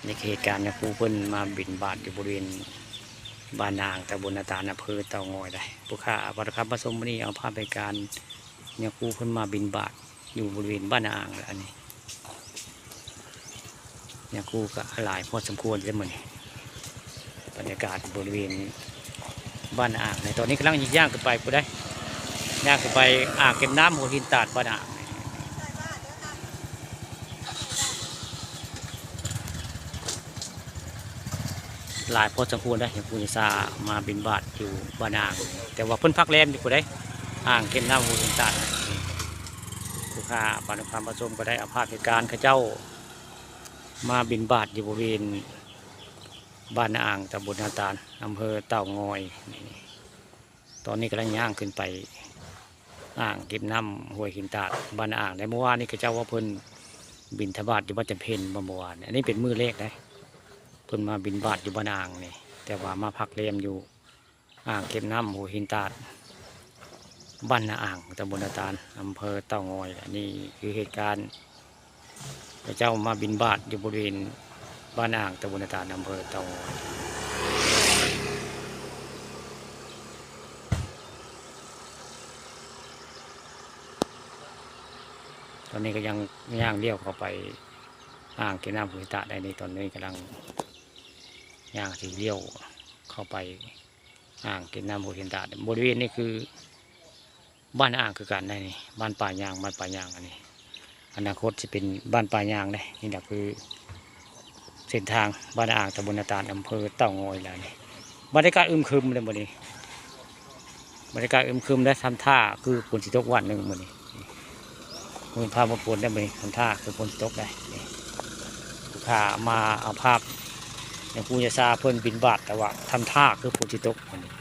ในเหตุการณ์เนี่ยครูเพิ่นมาบิณฑบาตอยู่บริเวณบ้านนางตำบลนาตาลอำเภอเต่างอยได้ผู้ข้าวัดครับผสมวันนี้เอาภาพไปการเนี่ยครูเพิ่นมาบิณฑบาตอยู่บริเวณบ้านนางอันนี้เนี่ยครูก็หลายพอสมควรเลยเหมือนบรรยากาศบริเวณบ้านอ่างในตอนนี้กำลังย่างขึ้นไปกูได้ย่างขึ้นไปอ่างเก็บน้ำหัวหินตาดบ้านอ่างหลายพอสมควรได้อย่างคุณซามาบินบาตอยู่บ้านอ่างแต่ว่าเพิ่นพักแรมอยู่กูได้อ่างเก็บน้ำหัวหินตาดผู้ค้าปานความผสมก็ได้อาภาพเหตุการณ์ข้าเจ้ามาบินบาตอยู่บริเวณบ้านอ่างตำบลนาตาลอำเภอเต่างอยตอนนี้กำลังย่างขึ้นไปอ่างเก็บน้ำห้วยหินตาดบ้านอ่างในเมื่อวานนี้ข้าเจ้าว่าเพิ่นบินทบาทอยู่บ้านจำเพนเมื่อวานอันนี้เป็นมือเลขได้เพิ่นมาบินบาตอยู่บ้านอ่างนี่แต่ว่ามาพักเรียมอยู่อ่างเก็บน้ำห้วยหินตาดบ้านอ่างตำบลนาตาลอำเภอเต่างอยอันนี้คือเหตุการณ์พระเจ้ามาบินบาตอยู่บริเวณบ้านอ่างตำบลนาตาลอำเภอเต่างอยตอนนี้ก็ยังย่างเลี้ยวเข้าไปอ่างเก็บน้ำห้วยหินตาดได้ในตอนนี้กำลังย่างสีเลี้ยวเข้าไปอ่างเก็บน้ำห้วยหินตาดบริเวณนี้คือบ้านอ่างคือการได้นี่บ้านป่ายางบ้านป่ายางอันนี้อนาคตจะเป็นบ้านป่ายางได้นี่แหละคือเส้นทางบ้านอ่างตำบลนาตาลอำเภอเต่างอยแล้วนี่บรรยากาศอึมครึมเลยวันนี้บรรยากาศอึมครึมและทำท่าคือฝนสิตกวันหนึ่งวันนี้มือพามาฝนได้ไหมทำท่าคือฝนสิตกได้ลูกค้ามาเอาภาพอย่างกูจะซาเพิ่นบินบาทแต่ว่าทำท่าคือฝนสิตกวันนี้